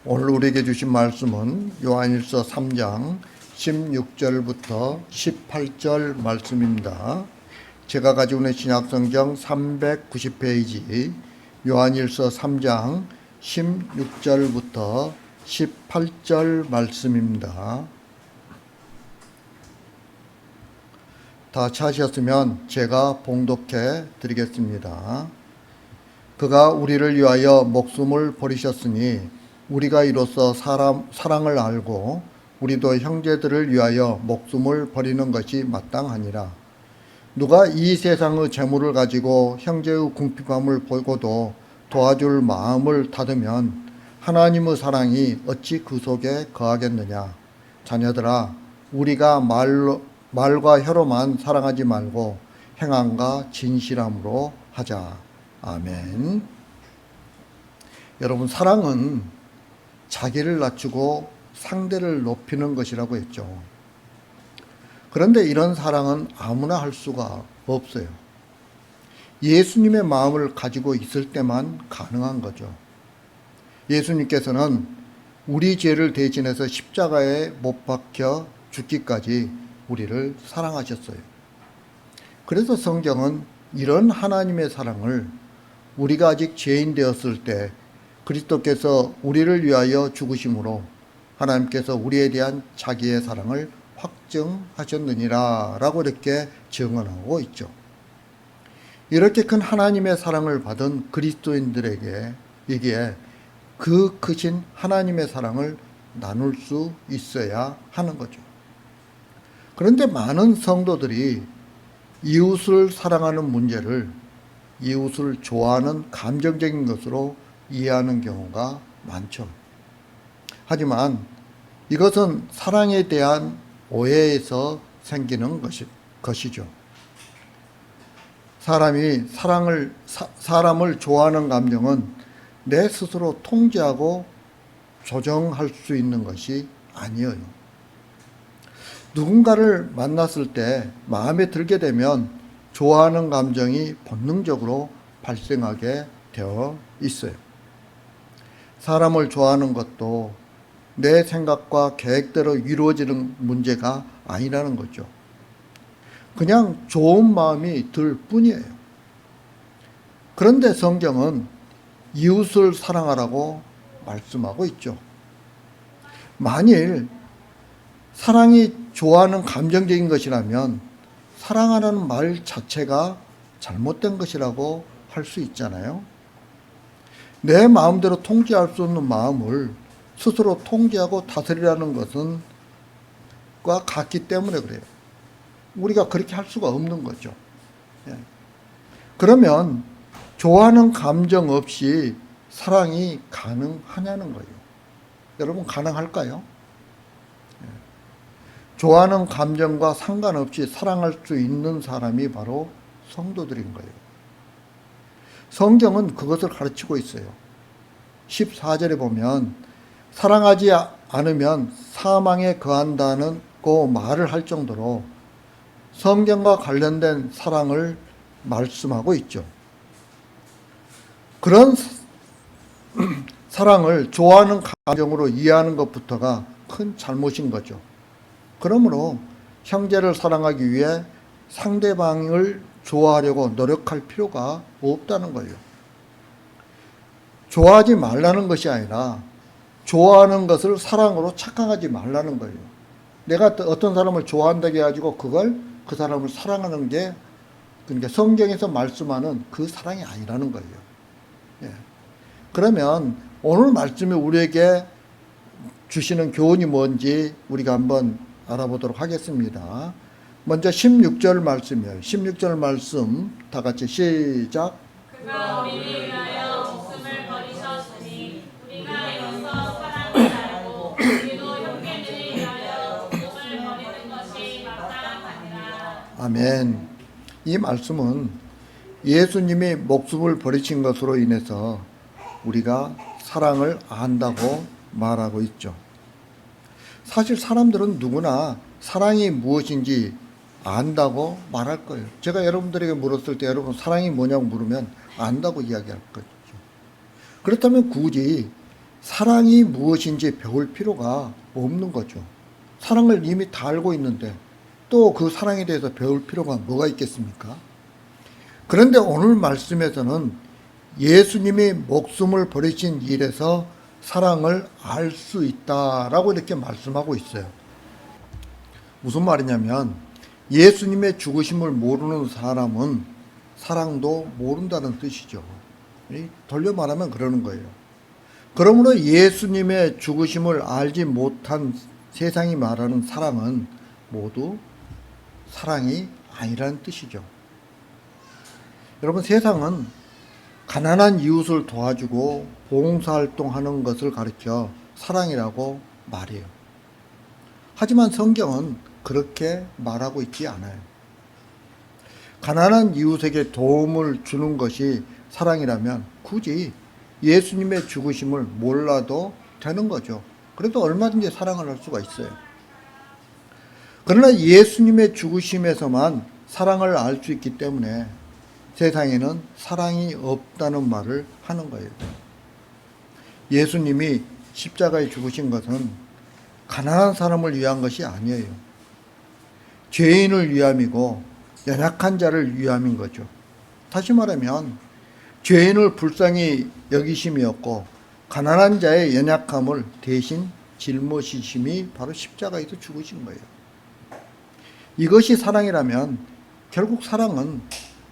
오늘 우리에게 주신 말씀은 요한일서 3장 16절부터 18절 말씀입니다. 제가 가지고 있는 신약성경 390페이지 요한일서 3장 16절부터 18절 말씀입니다. 다 찾으셨으면 제가 봉독해 드리겠습니다. 그가 우리를 위하여 목숨을 버리셨으니 우리가 이로써 사랑을 알고 우리도 형제들을 위하여 목숨을 버리는 것이 마땅하니라. 누가 이 세상의 재물을 가지고 형제의 궁핍함을 보고도 도와줄 마음을 닫으면 하나님의 사랑이 어찌 그 속에 거하겠느냐. 자녀들아, 우리가 말과 혀로만 사랑하지 말고 행함과 진실함으로 하자. 아멘. 여러분, 사랑은 자기를 낮추고 상대를 높이는 것이라고 했죠. 그런데 이런 사랑은 아무나 할 수가 없어요. 예수님의 마음을 가지고 있을 때만 가능한 거죠. 예수님께서는 우리 죄를 대신해서 십자가에 못 박혀 죽기까지 우리를 사랑하셨어요. 그래서 성경은 이런 하나님의 사랑을 우리가 아직 죄인 되었을 때 그리스도께서 우리를 위하여 죽으심으로 하나님께서 우리에 대한 자기의 사랑을 확증하셨느니라 라고 이렇게 증언하고 있죠. 이렇게 큰 하나님의 사랑을 받은 그리스도인들에게 이게 그 크신 하나님의 사랑을 나눌 수 있어야 하는 거죠. 그런데 많은 성도들이 이웃을 사랑하는 문제를 이웃을 좋아하는 감정적인 것으로 이해하는 경우가 많죠. 하지만 이것은 사랑에 대한 오해에서 생기는 것이죠. 사람을 좋아하는 감정은 내 스스로 통제하고 조정할 수 있는 것이 아니에요. 누군가를 만났을 때 마음에 들게 되면 좋아하는 감정이 본능적으로 발생하게 되어 있어요. 사람을 좋아하는 것도 내 생각과 계획대로 이루어지는 문제가 아니라는 거죠. 그냥 좋은 마음이 들 뿐이에요. 그런데 성경은 이웃을 사랑하라고 말씀하고 있죠. 만일 사랑이 좋아하는 감정적인 것이라면 사랑하라는 말 자체가 잘못된 것이라고 할 수 있잖아요. 내 마음대로 통제할 수 없는 마음을 스스로 통제하고 다스리라는 것은 과 같기 때문에 그래요. 우리가 그렇게 할 수가 없는 거죠. 그러면 좋아하는 감정 없이 사랑이 가능하냐는 거예요. 여러분, 가능할까요? 좋아하는 감정과 상관없이 사랑할 수 있는 사람이 바로 성도들인 거예요. 성경은 그것을 가르치고 있어요. 14절에 보면 사랑하지 않으면 사망에 거한다는 그 말을 할 정도로 성경과 관련된 사랑을 말씀하고 있죠. 그런 사랑을 좋아하는 감정으로 이해하는 것부터가 큰 잘못인 거죠. 그러므로 형제를 사랑하기 위해 상대방을 좋아하려고 노력할 필요가 없다는 거예요. 좋아하지 말라는 것이 아니라 좋아하는 것을 사랑으로 착각하지 말라는 거예요. 내가 어떤 사람을 좋아한다고 해가지고 그 사람을 사랑하는 게 그러니까 성경에서 말씀하는 그 사랑이 아니라는 거예요. 그러면 오늘 말씀이 우리에게 주시는 교훈이 뭔지 우리가 한번 알아보도록 하겠습니다. 먼저 16절 말씀이에요. 16절 말씀 다 같이 시작. 그가 우리를 위하여 목숨을 버리셨으니 우리가 이로써 사랑을 알고 우리도 형제들을 위하여 목숨을 버리는 것이 마땅하니라. 아멘. 이 말씀은 예수님이 목숨을 버리신 것으로 인해서 우리가 사랑을 안다고 말하고 있죠. 사실 사람들은 누구나 사랑이 무엇인지 안다고 말할 거예요. 제가 여러분들에게 물었을 때 여러분 사랑이 뭐냐고 물으면 안다고 이야기할 거죠. 그렇다면 굳이 사랑이 무엇인지 배울 필요가 없는 거죠. 사랑을 이미 다 알고 있는데 또 그 사랑에 대해서 배울 필요가 뭐가 있겠습니까? 그런데 오늘 말씀에서는 예수님이 목숨을 버리신 일에서 사랑을 알 수 있다라고 이렇게 말씀하고 있어요. 무슨 말이냐면 예수님의 죽으심을 모르는 사람은 사랑도 모른다는 뜻이죠. 돌려 말하면 그러는 거예요. 그러므로 예수님의 죽으심을 알지 못한 세상이 말하는 사랑은 모두 사랑이 아니라는 뜻이죠. 여러분, 세상은 가난한 이웃을 도와주고 봉사활동하는 것을 가르쳐 사랑이라고 말해요. 하지만 성경은 그렇게 말하고 있지 않아요. 가난한 이웃에게 도움을 주는 것이 사랑이라면 굳이 예수님의 죽으심을 몰라도 되는 거죠. 그래도 얼마든지 사랑을 할 수가 있어요. 그러나 예수님의 죽으심에서만 사랑을 알 수 있기 때문에 세상에는 사랑이 없다는 말을 하는 거예요. 예수님이 십자가에 죽으신 것은 가난한 사람을 위한 것이 아니에요. 죄인을 위함이고 연약한 자를 위함인 거죠. 다시 말하면 죄인을 불쌍히 여기심이었고 가난한 자의 연약함을 대신 짊어지심이 바로 십자가에서 죽으신 거예요. 이것이 사랑이라면 결국 사랑은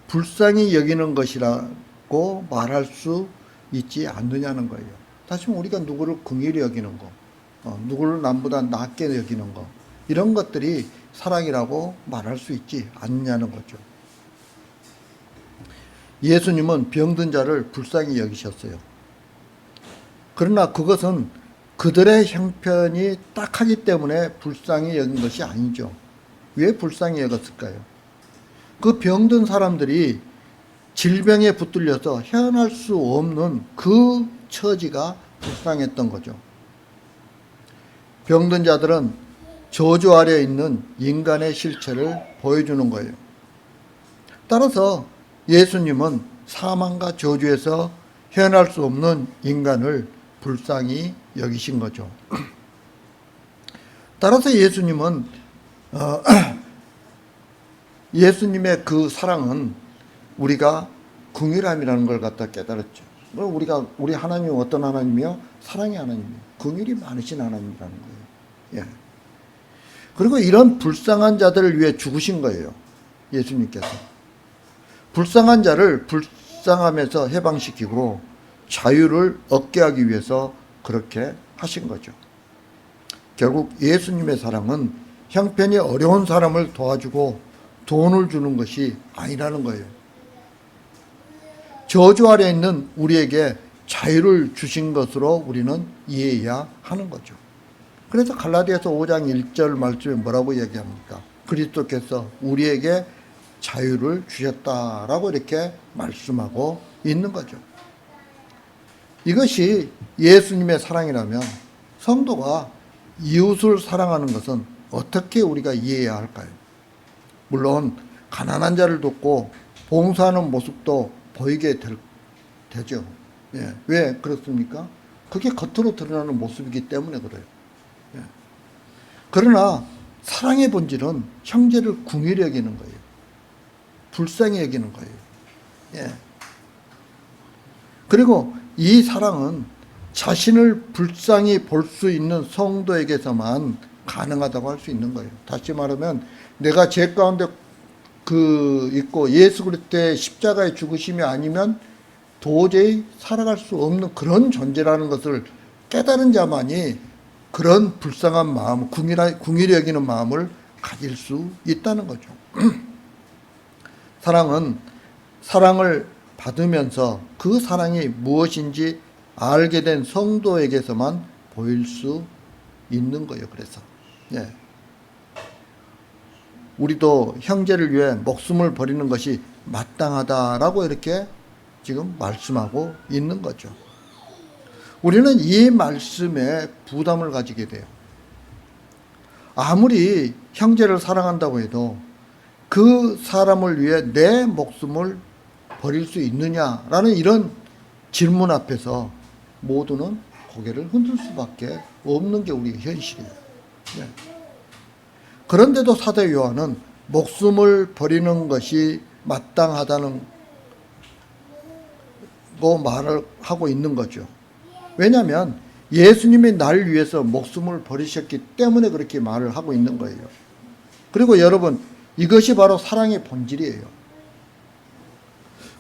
불쌍히 여기는 것이라고 말할 수 있지 않느냐는 거예요. 다시 말하면 우리가 누구를 긍휼히 여기는 거, 누구를 남보다 낮게 여기는 거, 이런 것들이 사랑이라고 말할 수 있지 않느냐는 거죠. 예수님은 병든 자를 불쌍히 여기셨어요. 그러나 그것은 그들의 형편이 딱하기 때문에 불쌍히 여긴 것이 아니죠. 왜 불쌍히 여겼을까요? 그 병든 사람들이 질병에 붙들려서 헤어날 수 없는 그 처지가 불쌍했던 거죠. 병든 자들은 저주 아래 있는 인간의 실체를 보여주는 거예요. 따라서 예수님은 사망과 저주에서 헤어날 수 없는 인간을 불쌍히 여기신 거죠. 따라서 예수님은 예수님의 그 사랑은 우리가 긍휼함이라는 걸 갖다 깨달았죠. 우리 하나님은 어떤 하나님이요? 사랑의 하나님이에요. 긍휼이 많으신 하나님이라는 거예요. 예. 그리고 이런 불쌍한 자들을 위해 죽으신 거예요. 예수님께서. 불쌍한 자를 불쌍함에서 해방시키고 자유를 얻게 하기 위해서 그렇게 하신 거죠. 결국 예수님의 사랑은 형편이 어려운 사람을 도와주고 돈을 주는 것이 아니라는 거예요. 저주 아래 있는 우리에게 자유를 주신 것으로 우리는 이해해야 하는 거죠. 그래서 갈라디아서 5장 1절 말씀에 뭐라고 얘기합니까? 그리스도께서 우리에게 자유를 주셨다라고 이렇게 말씀하고 있는 거죠. 이것이 예수님의 사랑이라면 성도가 이웃을 사랑하는 것은 어떻게 우리가 이해해야 할까요? 물론 가난한 자를 돕고 봉사하는 모습도 보이게 되죠. 예. 왜 그렇습니까? 그게 겉으로 드러나는 모습이기 때문에 그래요. 예. 그러나 사랑의 본질은 형제를 긍휼히 여기는 거예요. 불쌍히 여기는 거예요. 예. 그리고 이 사랑은 자신을 불쌍히 볼 수 있는 성도에게서만 가능하다고 할 수 있는 거예요. 다시 말하면 내가 죄 가운데 있고 예수 그리스도의 십자가의 죽으심이 아니면 도저히 살아갈 수 없는 그런 존재라는 것을 깨달은 자만이 그런 불쌍한 마음, 긍휼히 여기는 마음을 가질 수 있다는 거죠. 사랑은 사랑을 받으면서 그 사랑이 무엇인지 알게 된 성도에게서만 보일 수 있는 거예요. 그래서 예. 우리도 형제를 위해 목숨을 버리는 것이 마땅하다라고 이렇게 지금 말씀하고 있는 거죠. 우리는 이 말씀에 부담을 가지게 돼요. 아무리 형제를 사랑한다고 해도 그 사람을 위해 내 목숨을 버릴 수 있느냐라는 이런 질문 앞에서 모두는 고개를 흔들 수밖에 없는 게 우리의 현실이에요. 네. 그런데도 사도 요한은 목숨을 버리는 것이 마땅하다는 거 말을 하고 있는 거죠. 왜냐하면 예수님이 날 위해서 목숨을 버리셨기 때문에 그렇게 말을 하고 있는 거예요. 그리고 여러분, 이것이 바로 사랑의 본질이에요.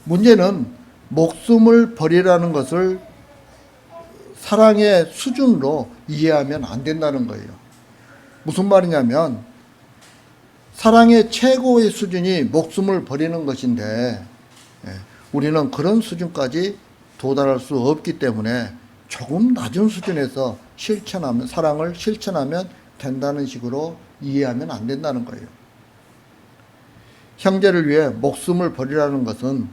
문제는 목숨을 버리라는 것을 사랑의 수준으로 이해하면 안 된다는 거예요. 무슨 말이냐면 사랑의 최고의 수준이 목숨을 버리는 것인데 우리는 그런 수준까지 도달할 수 없기 때문에 조금 낮은 수준에서 실천하면, 사랑을 실천하면 된다는 식으로 이해하면 안 된다는 거예요. 형제를 위해 목숨을 버리라는 것은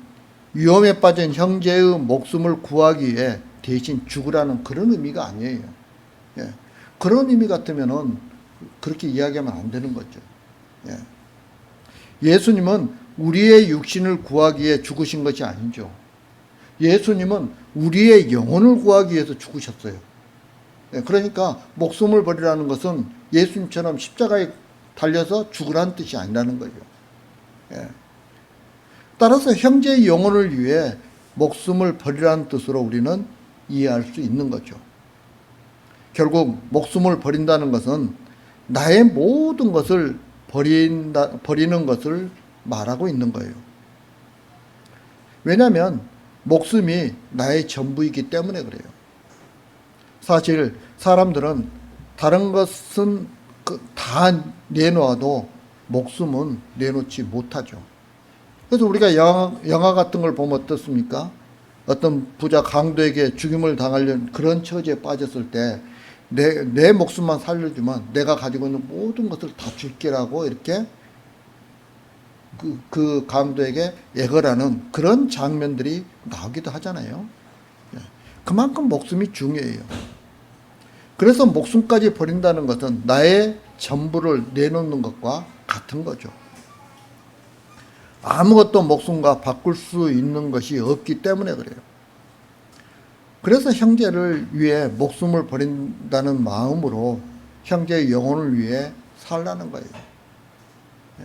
위험에 빠진 형제의 목숨을 구하기 위해 대신 죽으라는 그런 의미가 아니에요. 예. 그런 의미 같으면은 그렇게 이야기하면 안 되는 거죠. 예. 예수님은 우리의 육신을 구하기 위해 죽으신 것이 아니죠. 예수님은 우리의 영혼을 구하기 위해서 죽으셨어요. 예. 그러니까 목숨을 버리라는 것은 예수님처럼 십자가에 달려서 죽으라는 뜻이 아니라는 거죠. 예. 따라서 형제의 영혼을 위해 목숨을 버리라는 뜻으로 우리는 이해할 수 있는 거죠. 결국 목숨을 버린다는 것은 나의 모든 것을 버리는 것을 말하고 있는 거예요. 왜냐하면 목숨이 나의 전부이기 때문에 그래요. 사실 사람들은 다른 것은 다 내놓아도 목숨은 내놓지 못하죠. 그래서 우리가 영화 같은 걸 보면 어떻습니까? 어떤 부자 강도에게 죽임을 당하려는 그런 처지에 빠졌을 때 내 목숨만 살려주면 내가 가지고 있는 모든 것을 다 줄게라고 이렇게 그 강도에게 애걸하는 그런 장면들이 나오기도 하잖아요. 그만큼 목숨이 중요해요. 그래서 목숨까지 버린다는 것은 나의 전부를 내놓는 것과 같은 거죠. 아무것도 목숨과 바꿀 수 있는 것이 없기 때문에 그래요. 그래서 형제를 위해 목숨을 버린다는 마음으로 형제의 영혼을 위해 살라는 거예요. 예.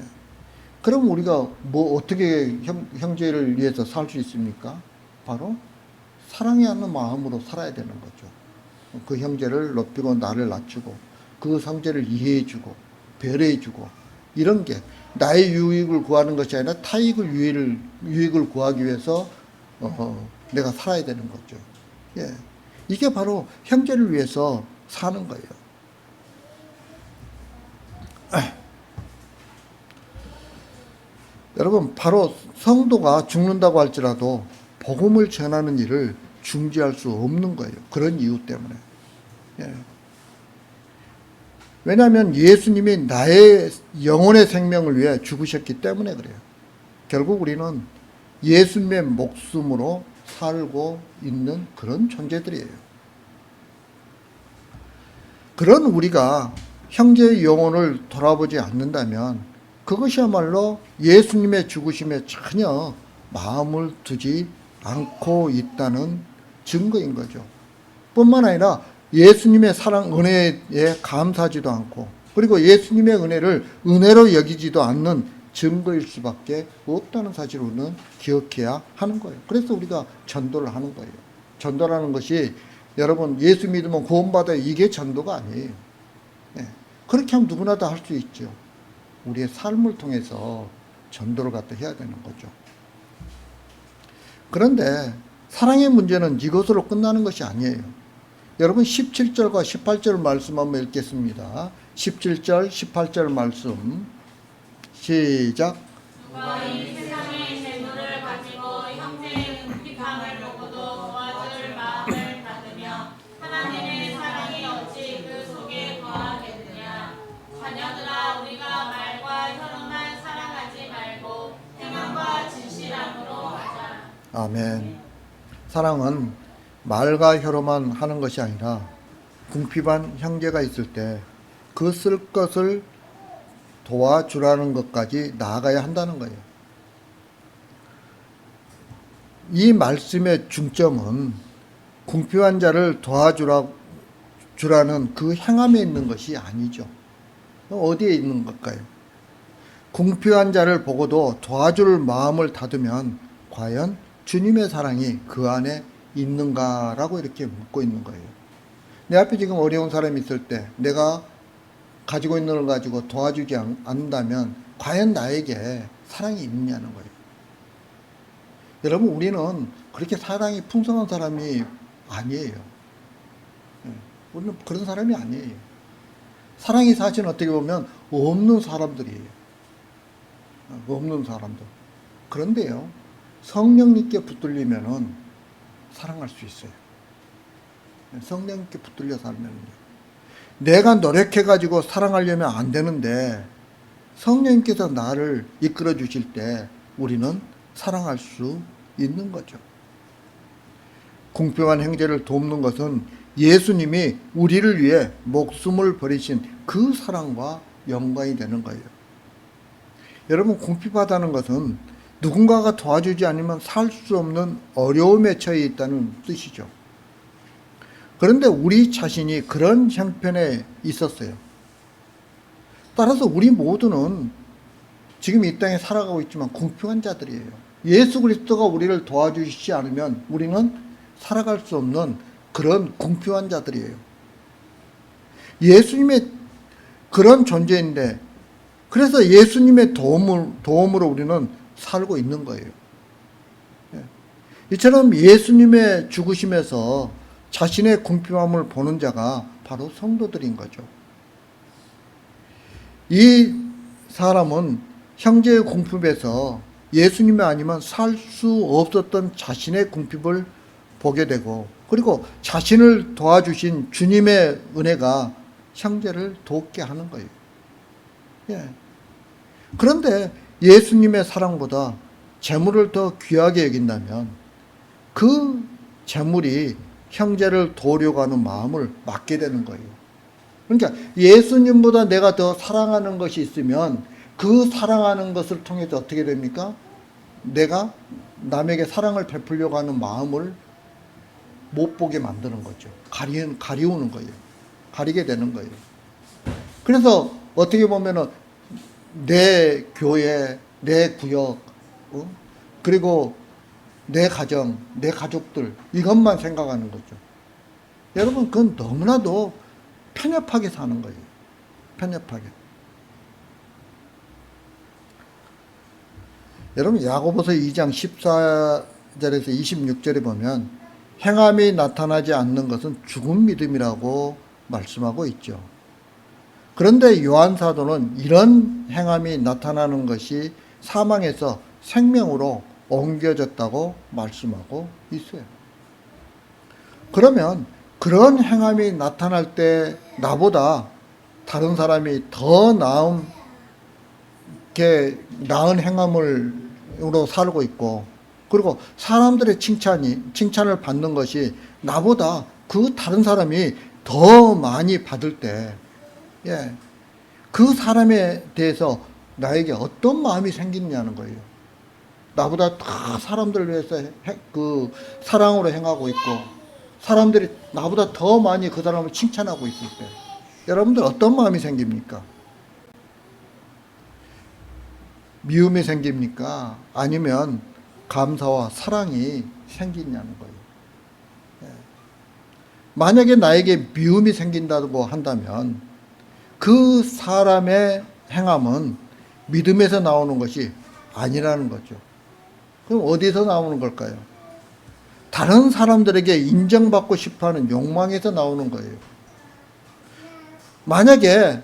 그럼 우리가 어떻게 형제를 위해서 살 수 있습니까? 바로 사랑하는 마음으로 살아야 되는 거죠. 그 형제를 높이고 나를 낮추고 그 형제를 이해해주고 배려해주고 이런 게 나의 유익을 구하는 것이 아니라 타익을 유익을 구하기 위해서 내가 살아야 되는 거죠. 예, 이게 바로 형제를 위해서 사는 거예요. 여러분, 바로 성도가 죽는다고 할지라도 복음을 전하는 일을 중지할 수 없는 거예요. 그런 이유 때문에. 예. 왜냐하면 예수님이 나의 영혼의 생명을 위해 죽으셨기 때문에 그래요. 결국 우리는 예수님의 목숨으로 살고 있는 그런 존재들이에요. 그런 우리가 형제의 영혼을 돌아보지 않는다면 그것이야말로 예수님의 죽으심에 전혀 마음을 두지 않고 있다는 증거인 거죠. 뿐만 아니라 예수님의 사랑 은혜에 감사하지도 않고 그리고 예수님의 은혜를 은혜로 여기지도 않는 증거일 수밖에 없다는 사실을 우리는 기억해야 하는 거예요. 그래서 우리가 전도를 하는 거예요. 전도라는 것이 여러분 예수 믿으면 구원받아요. 이게 전도가 아니에요. 네. 그렇게 하면 누구나 다 할 수 있죠. 우리의 삶을 통해서 전도를 갖다 해야 되는 거죠. 그런데 사랑의 문제는 이것으로 끝나는 것이 아니에요. 여러분 17절과 18절 말씀 한번 읽겠습니다. 17절, 18절 말씀 시작. 누가 이 세상의 재물을 가지고 형제의 궁핍함을 보고도 도와줄 마음을 닫으며 하나님의 사랑이 어찌 그 속에 거하겠느냐. 자녀들아, 우리가 말과 혀로만 사랑하지 말고 행함과 진실함으로 하자. 아멘. 사랑은 말과 혀로만 하는 것이 아니라 궁핍한 형제가 있을 때 그 쓸 것을 도와주라는 것까지 나아가야 한다는 거예요. 이 말씀의 중점은 궁핍한 자를 주라는 그 행함에 있는 것이 아니죠. 어디에 있는 걸까요? 궁핍한 자를 보고도 도와줄 마음을 닫으면 과연 주님의 사랑이 그 안에 있는가라고 이렇게 묻고 있는 거예요. 내 앞에 지금 어려운 사람이 있을 때 내가 가지고 있는 걸 가지고 도와주지 않는다면 과연 나에게 사랑이 있느냐는 거예요. 여러분, 우리는 그렇게 사랑이 풍성한 사람이 아니에요. 우리는 그런 사람이 아니에요. 사랑이 사실 어떻게 보면 없는 사람들이에요. 없는 사람들. 그런데요, 성령님께 붙들리면은 사랑할 수 있어요. 성령님께 붙들려 살면요. 내가 노력해가지고 사랑하려면 안 되는데 성령님께서 나를 이끌어 주실 때 우리는 사랑할 수 있는 거죠. 궁핍한 형제를 돕는 것은 예수님이 우리를 위해 목숨을 버리신 그 사랑과 연관이 되는 거예요. 여러분, 궁핍하다는 것은 누군가가 도와주지 않으면 살 수 없는 어려움에 처해 있다는 뜻이죠. 그런데 우리 자신이 그런 형편에 있었어요. 따라서 우리 모두는 지금 이 땅에 살아가고 있지만 궁핍한 자들이에요. 예수 그리스도가 우리를 도와주시지 않으면 우리는 살아갈 수 없는 그런 궁핍한 자들이에요. 예수님의 그런 존재인데, 그래서 예수님의 도움으로 우리는 살고 있는 거예요. 이처럼 예수님의 죽으심에서 자신의 궁핍함을 보는 자가 바로 성도들인 거죠. 이 사람은 형제의 궁핍에서 예수님이 아니면 살 수 없었던 자신의 궁핍을 보게 되고, 그리고 자신을 도와주신 주님의 은혜가 형제를 돕게 하는 거예요. 그런데 예수님의 사랑보다 재물을 더 귀하게 여긴다면 그 재물이 형제를 도우려고 하는 마음을 막게 되는 거예요. 그러니까 예수님보다 내가 더 사랑하는 것이 있으면 그 사랑하는 것을 통해서 어떻게 됩니까? 내가 남에게 사랑을 베풀려고 하는 마음을 못 보게 만드는 거죠. 가리우는 거예요. 가리게 되는 거예요. 그래서 어떻게 보면은 내 교회, 내 구역, 그리고 내 가정, 내 가족들, 이것만 생각하는 거죠. 여러분, 그건 너무나도 편협하게 사는 거예요. 편협하게. 여러분, 야고보서 2장 14절에서 26절에 보면 행함이 나타나지 않는 것은 죽은 믿음이라고 말씀하고 있죠. 그런데 요한 사도는 이런 행함이 나타나는 것이 사망에서 생명으로 옮겨졌다고 말씀하고 있어요. 그러면 그런 행함이 나타날 때 나보다 다른 사람이 더 나은 행함으로 살고 있고, 그리고 사람들의 칭찬을 받는 것이 나보다 그 다른 사람이 더 많이 받을 때, 그 사람에 대해서 나에게 어떤 마음이 생기느냐는 거예요. 나보다 다 사람들을 위해서 그 사랑으로 행하고 있고, 사람들이 나보다 더 많이 그 사람을 칭찬하고 있을 때 여러분들 어떤 마음이 생깁니까? 미움이 생깁니까? 아니면 감사와 사랑이 생기냐는 거예요. 만약에 나에게 미움이 생긴다고 한다면 그 사람의 행함은 믿음에서 나오는 것이 아니라는 거죠. 그럼 어디서 나오는 걸까요? 다른 사람들에게 인정받고 싶어하는 욕망에서 나오는 거예요. 만약에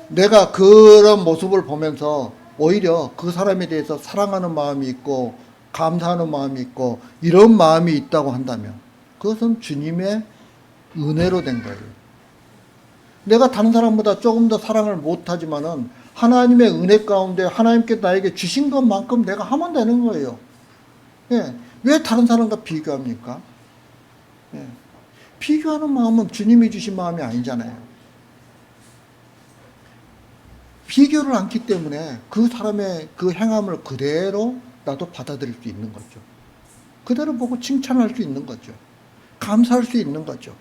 내가 그런 모습을 보면서 오히려 그 사람에 대해서 사랑하는 마음이 있고 감사하는 마음이 있고 이런 마음이 있다고 한다면 그것은 주님의 은혜로 된 거예요. 내가 다른 사람보다 조금 더 사랑을 못하지만은 하나님의 은혜 가운데 하나님께 나에게 주신 것만큼 내가 하면 되는 거예요. 왜 다른 사람과 비교합니까? 비교하는 마음은 주님이 주신 마음이 아니잖아요. 비교를 않기 때문에 그 사람의 그 행함을 그대로 나도 받아들일 수 있는 거죠. 그대로 보고 칭찬할 수 있는 거죠. 감사할 수 있는 거죠.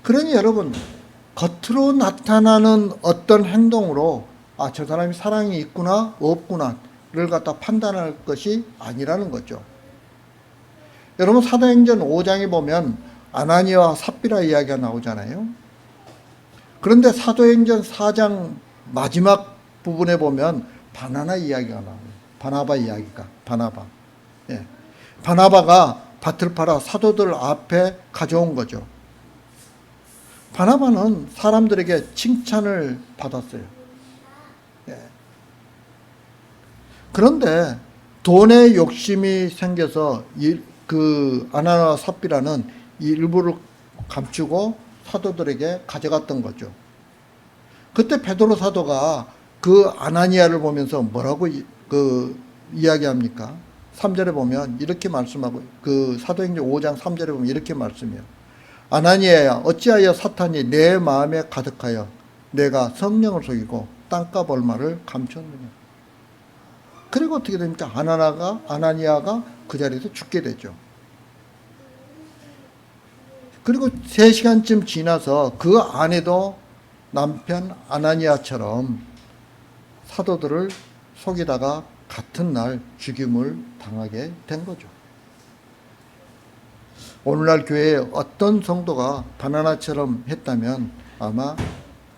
그러니 여러분, 겉으로 나타나는 어떤 행동으로 저 사람이 사랑이 있구나 없구나를 갖다 판단할 것이 아니라는 거죠. 여러분, 사도행전 5장에 보면 아나니아와 삽비라 이야기가 나오잖아요. 그런데 사도행전 4장 마지막 부분에 보면 바나나 이야기가 나와요. 바나바 이야기가. 바나바. 예. 바나바가 밭을 팔아 사도들 앞에 가져온 거죠. 바나바는 사람들에게 칭찬을 받았어요. 예. 그런데 돈에 욕심이 생겨서 그 아나니아와 삽비라는 일부를 감추고 사도들에게 가져갔던 거죠. 그때 베드로 사도가 그 아나니아를 보면서 뭐라고 이야기합니까? 3절에 보면 이렇게 말씀하고, 그 사도행전 5장 3절에 보면 이렇게 말씀해요. 아나니아야, 어찌하여 사탄이 내 마음에 가득하여 내가 성령을 속이고 땅값 얼마를 감췄느냐. 그리고 어떻게 됩니까? 아나니아가 그 자리에서 죽게 되죠. 그리고 3시간쯤 지나서 그 아내도 남편 아나니아처럼 사도들을 속이다가 같은 날 죽임을 당하게 된 거죠. 오늘날 교회에 어떤 성도가 바나나처럼 했다면 아마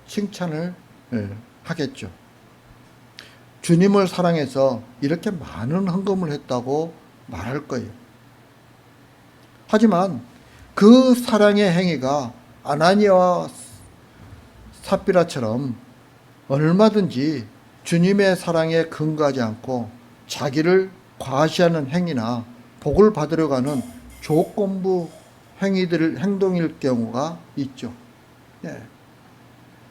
칭찬을 하겠죠. 주님을 사랑해서 이렇게 많은 헌금을 했다고 말할 거예요. 하지만 그 사랑의 행위가 아나니아와 삽비라처럼 얼마든지 주님의 사랑에 근거하지 않고 자기를 과시하는 행위나 복을 받으려고 하는 조건부 행동일 경우가 있죠. 예.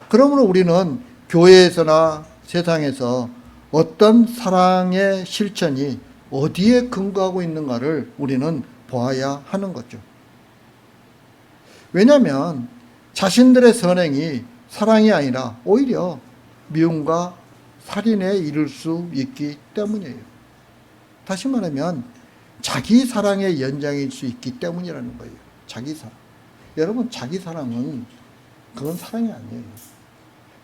그러므로 우리는 교회에서나 세상에서 어떤 사랑의 실천이 어디에 근거하고 있는가를 우리는 보아야 하는 거죠. 왜냐하면 자신들의 선행이 사랑이 아니라 오히려 미움과 살인에 이를 수 있기 때문이에요. 다시 말하면 자기 사랑의 연장일 수 있기 때문이라는 거예요. 자기 사랑. 여러분, 자기 사랑은 그건 사랑이 아니에요.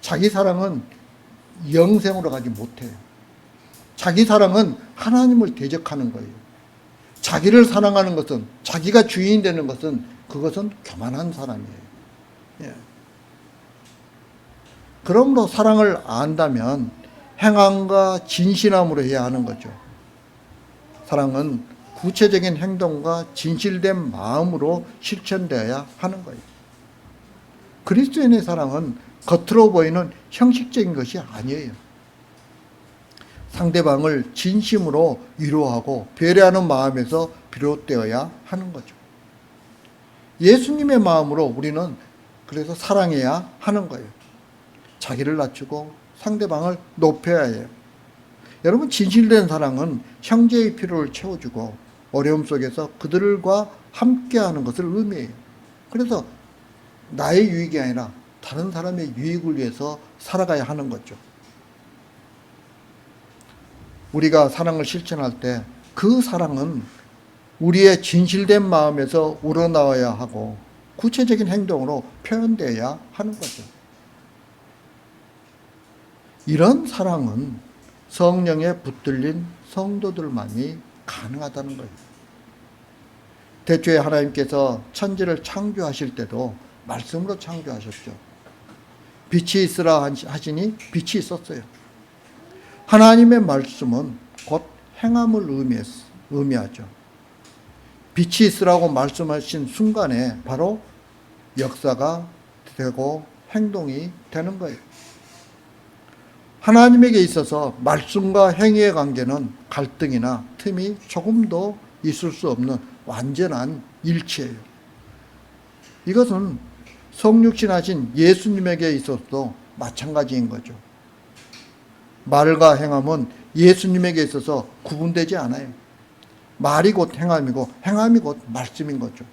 자기 사랑은 영생으로 가지 못해요. 자기 사랑은 하나님을 대적하는 거예요. 자기를 사랑하는 것은, 자기가 주인이 되는 것은, 그것은 교만한 사람이에요. 예. 그러므로 사랑을 안다면 행함과 진실함으로 해야 하는 거죠. 사랑은 구체적인 행동과 진실된 마음으로 실천되어야 하는 거예요. 그리스도인의 사랑은 겉으로 보이는 형식적인 것이 아니에요. 상대방을 진심으로 위로하고 배려하는 마음에서 비롯되어야 하는 거죠. 예수님의 마음으로 우리는 그래서 사랑해야 하는 거예요. 자기를 낮추고 상대방을 높여야 해요. 여러분, 진실된 사랑은 형제의 필요를 채워주고 어려움 속에서 그들과 함께하는 것을 의미해요. 그래서 나의 유익이 아니라 다른 사람의 유익을 위해서 살아가야 하는 거죠. 우리가 사랑을 실천할 때 그 사랑은 우리의 진실된 마음에서 우러나와야 하고 구체적인 행동으로 표현되어야 하는 거죠. 이런 사랑은 성령에 붙들린 성도들만이 가능하다는 거예요. 대초에 하나님께서 천지를 창조하실 때도 말씀으로 창조하셨죠. 빛이 있으라 하시니 빛이 있었어요. 하나님의 말씀은 곧 행함을 의미하죠. 빛이 있으라고 말씀하신 순간에 바로 역사가 되고 행동이 되는 거예요. 하나님에게 있어서 말씀과 행위의 관계는 갈등이나 틈이 조금도 있을 수 없는 완전한 일치예요. 이것은 성육신하신 예수님에게 있어서도 마찬가지인 거죠. 말과 행함은 예수님에게 있어서 구분되지 않아요. 말이 곧 행함이고 행함이 곧 말씀인 거죠.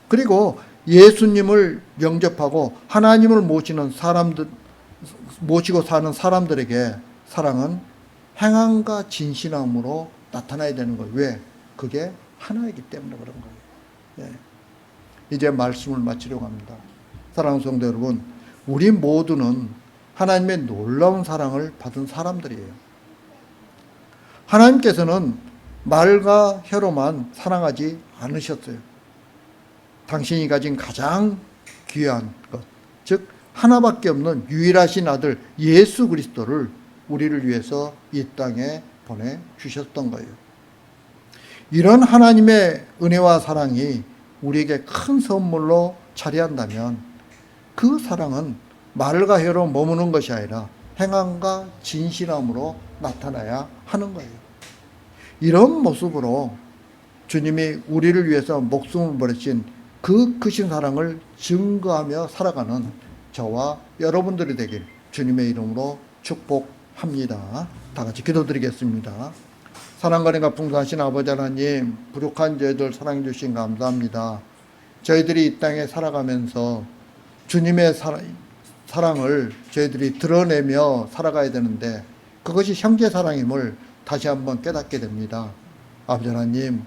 그리고 예수님을 영접하고 하나님을 모시고 사는 사람들에게 사랑은 행함과 진실함으로 나타나야 되는 거예요. 왜? 그게 하나이기 때문에 그런 거예요. 예. 이제 말씀을 마치려고 합니다. 사랑하는 성도 여러분, 우리 모두는 하나님의 놀라운 사랑을 받은 사람들이에요. 하나님께서는 말과 혀로만 사랑하지 않으셨어요. 당신이 가진 가장 귀한 것, 즉 하나밖에 없는 유일하신 아들 예수 그리스도를 우리를 위해서 이 땅에 보내주셨던 거예요. 이런 하나님의 은혜와 사랑이 우리에게 큰 선물로 자리한다면 그 사랑은 말과 혀로 머무는 것이 아니라 행함과 진실함으로 나타나야 하는 거예요. 이런 모습으로 주님이 우리를 위해서 목숨을 버리신 그 크신 사랑을 증거하며 살아가는 저와 여러분들이 되길 주님의 이름으로 축복합니다. 다 같이 기도드리겠습니다. 사랑과 은혜가 풍성하신 아버지 하나님, 부족한 저희들 사랑해 주신 감사합니다. 저희들이 이 땅에 살아가면서 주님의 사랑을 저희들이 드러내며 살아가야 되는데 그것이 형제 사랑임을 다시 한번 깨닫게 됩니다. 아버지 하나님,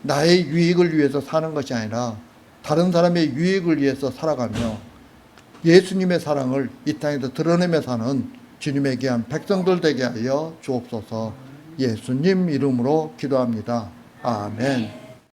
나의 유익을 위해서 사는 것이 아니라 다른 사람의 유익을 위해서 살아가며 예수님의 사랑을 이 땅에서 드러내며 사는 주님의 귀한 백성들 되게 하여 주옵소서. 예수님 이름으로 기도합니다. 아멘.